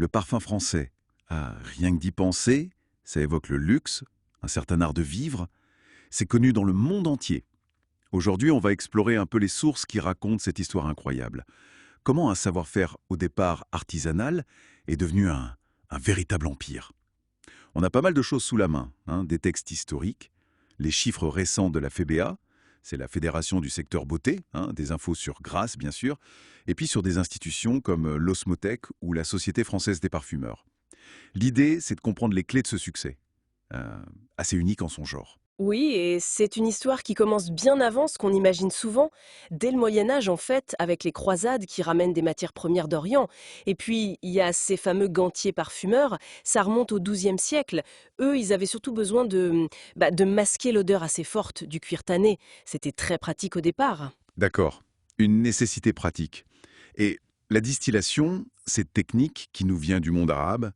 Le parfum français, rien que d'y penser, ça évoque le luxe, un certain art de vivre. C'est connu dans le monde entier. Aujourd'hui, on va explorer un peu les sources qui racontent cette histoire incroyable. Comment un savoir-faire au départ artisanal est devenu un véritable empire. On a pas mal de choses sous la main, des textes historiques, les chiffres récents de la FEBA, c'est la Fédération du secteur beauté, des infos sur Grasse bien sûr, et puis sur des institutions comme l'Osmotech ou la Société française des parfumeurs. L'idée, c'est de comprendre les clés de ce succès, assez unique en son genre. Oui, et c'est une histoire qui commence bien avant ce qu'on imagine souvent, dès le Moyen Âge en fait, avec les croisades qui ramènent des matières premières d'Orient. Et puis, il y a ces fameux gantiers parfumeurs, ça remonte au XIIe siècle. Eux, ils avaient surtout besoin de masquer l'odeur assez forte du cuir tanné. C'était très pratique au départ. D'accord, une nécessité pratique. Et la distillation, cette technique qui nous vient du monde arabe,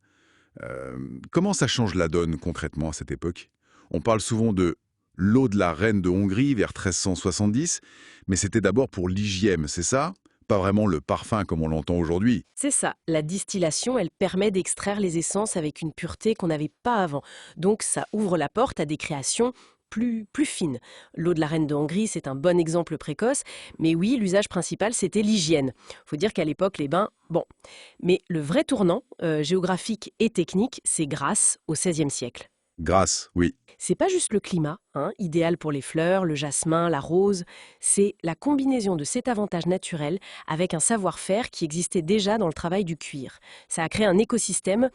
comment ça change la donne concrètement à cette époque? On parle souvent de l'eau de la reine de Hongrie vers 1370, mais c'était d'abord pour l'hygiène, c'est ça? Pas vraiment le parfum comme on l'entend aujourd'hui. C'est ça, la distillation, elle permet d'extraire les essences avec une pureté qu'on n'avait pas avant. Donc ça ouvre la porte à des créations plus fines. L'eau de la reine de Hongrie, c'est un bon exemple précoce, mais oui, l'usage principal, c'était l'hygiène. Faut dire qu'à l'époque, les bains, bon. Mais le vrai tournant, géographique et technique, c'est grâce au XVIe siècle. Grasse, oui. C'est pas juste le climat, idéal pour les fleurs, le jasmin, la rose, c'est la combinaison de cet avantage naturel avec un savoir-faire qui existait déjà dans le travail du cuir. Ça a créé un écosystème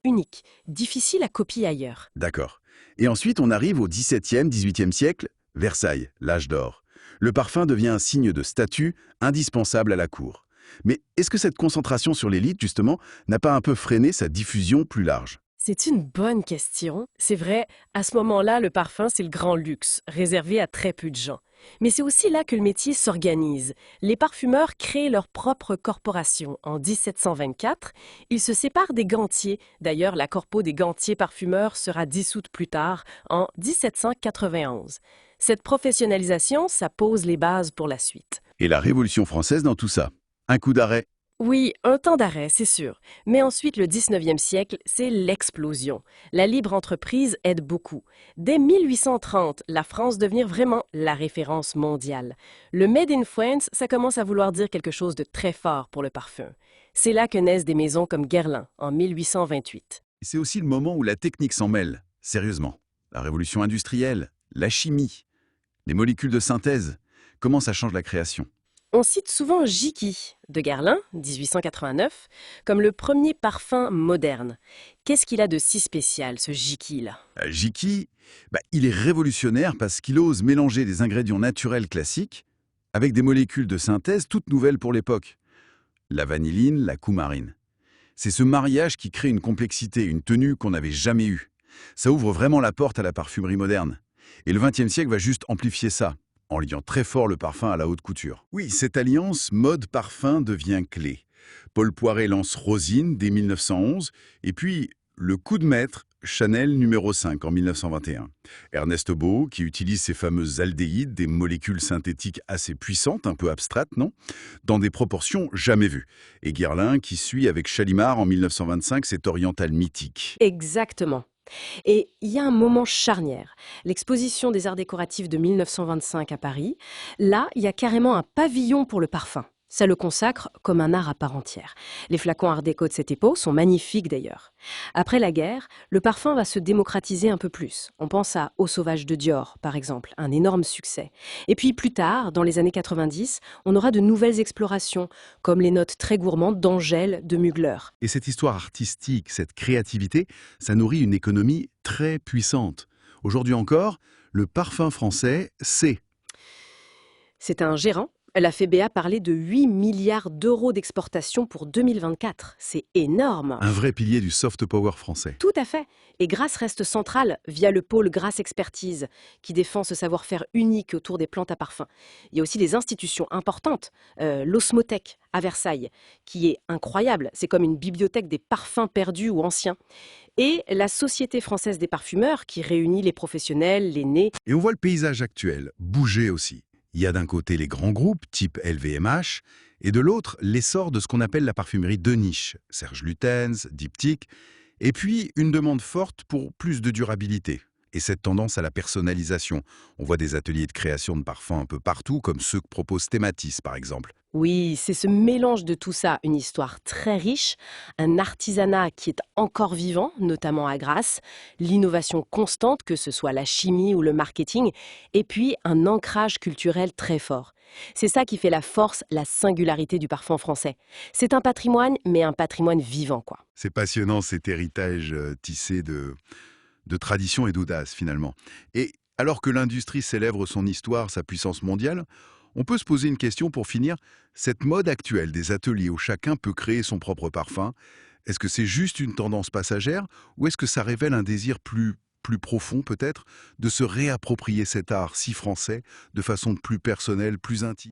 unique, difficile à copier ailleurs. D'accord. Et ensuite, on arrive au XVIIe, XVIIIe siècle, Versailles, l'âge d'or. Le parfum devient un signe de statut indispensable à la cour. Mais est-ce que cette concentration sur l'élite, justement, n'a pas un peu freiné sa diffusion plus large? C'est une bonne question. C'est vrai, à ce moment-là, le parfum, c'est le grand luxe, réservé à très peu de gens. Mais c'est aussi là que le métier s'organise. Les parfumeurs créent leur propre corporation. En 1724, ils se séparent des gantiers. D'ailleurs, la corpo des gantiers parfumeurs sera dissoute plus tard, en 1791. Cette professionnalisation, ça pose les bases pour la suite. Et la Révolution française dans tout ça? Un coup d'arrêt? Oui, un temps d'arrêt, c'est sûr. Mais ensuite, le 19e siècle, c'est l'explosion. La libre entreprise aide beaucoup. Dès 1830, la France devient vraiment la référence mondiale. Le Made in France, ça commence à vouloir dire quelque chose de très fort pour le parfum. C'est là que naissent des maisons comme Guerlain, en 1828. C'est aussi le moment où la technique s'en mêle, sérieusement. La révolution industrielle, la chimie, les molécules de synthèse, comment ça change la création? On cite souvent Jiki de Guerlain, 1889, comme le premier parfum moderne. Qu'est-ce qu'il a de si spécial, ce Jiki-là? Jiki, il est révolutionnaire parce qu'il ose mélanger des ingrédients naturels classiques avec des molécules de synthèse toutes nouvelles pour l'époque. La vanilline, la coumarine. C'est ce mariage qui crée une complexité, une tenue qu'on n'avait jamais eue. Ça ouvre vraiment la porte à la parfumerie moderne. Et le XXe siècle va juste amplifier ça, en liant très fort le parfum à la haute couture. Oui, cette alliance mode-parfum devient clé. Paul Poiret lance Rosine dès 1911, et puis le coup de maître, Chanel numéro 5 en 1921. Ernest Beau, qui utilise ces fameuses aldéhydes, des molécules synthétiques assez puissantes, un peu abstraites, non? Dans des proportions jamais vues. Et Guerlain, qui suit avec Chalimard en 1925 cet oriental mythique. Exactement. Et il y a un moment charnière, l'exposition des arts décoratifs de 1925 à Paris. Là, il y a carrément un pavillon pour le parfum. Ça le consacre comme un art à part entière. Les flacons art déco de cette époque sont magnifiques d'ailleurs. Après la guerre, le parfum va se démocratiser un peu plus. On pense à Eau sauvage de Dior, par exemple, un énorme succès. Et puis plus tard, dans les années 90, on aura de nouvelles explorations, comme les notes très gourmandes d'Angèle de Mugler. Et cette histoire artistique, cette créativité, ça nourrit une économie très puissante. Aujourd'hui encore, le parfum français, C'est un gérant. La FEBA parlait de 8 milliards d'euros d'exportation pour 2024. C'est énorme. un vrai pilier du soft power français. Tout à fait. Et Grasse reste centrale via le pôle Grasse Expertise, qui défend ce savoir-faire unique autour des plantes à parfum. Il y a aussi des institutions importantes, l'Osmotech à Versailles, qui est incroyable. C'est comme une bibliothèque des parfums perdus ou anciens. Et la Société française des parfumeurs, qui réunit les professionnels, les nés. Et on voit le paysage actuel bouger aussi. Il y a d'un côté les grands groupes type LVMH Et de l'autre, l'essor de ce qu'on appelle la parfumerie de niche, Serge Lutens, Diptyque, et puis une demande forte pour plus de durabilité. Et cette tendance à la personnalisation. On voit des ateliers de création de parfums un peu partout, comme ceux que propose Thématis, par exemple. Oui, c'est ce mélange de tout ça, une histoire très riche, un artisanat qui est encore vivant, notamment à Grasse, l'innovation constante, que ce soit la chimie ou le marketing, et puis un ancrage culturel très fort. C'est ça qui fait la force, la singularité du parfum français. C'est un patrimoine, mais un patrimoine vivant, quoi. C'est passionnant cet héritage tissé de tradition et d'audace, finalement. Et alors que l'industrie célèbre son histoire, sa puissance mondiale, on peut se poser une question pour finir. Cette mode actuelle des ateliers où chacun peut créer son propre parfum, est-ce que c'est juste une tendance passagère ou est-ce que ça révèle un désir plus profond peut-être de se réapproprier cet art si français de façon plus personnelle, plus intime?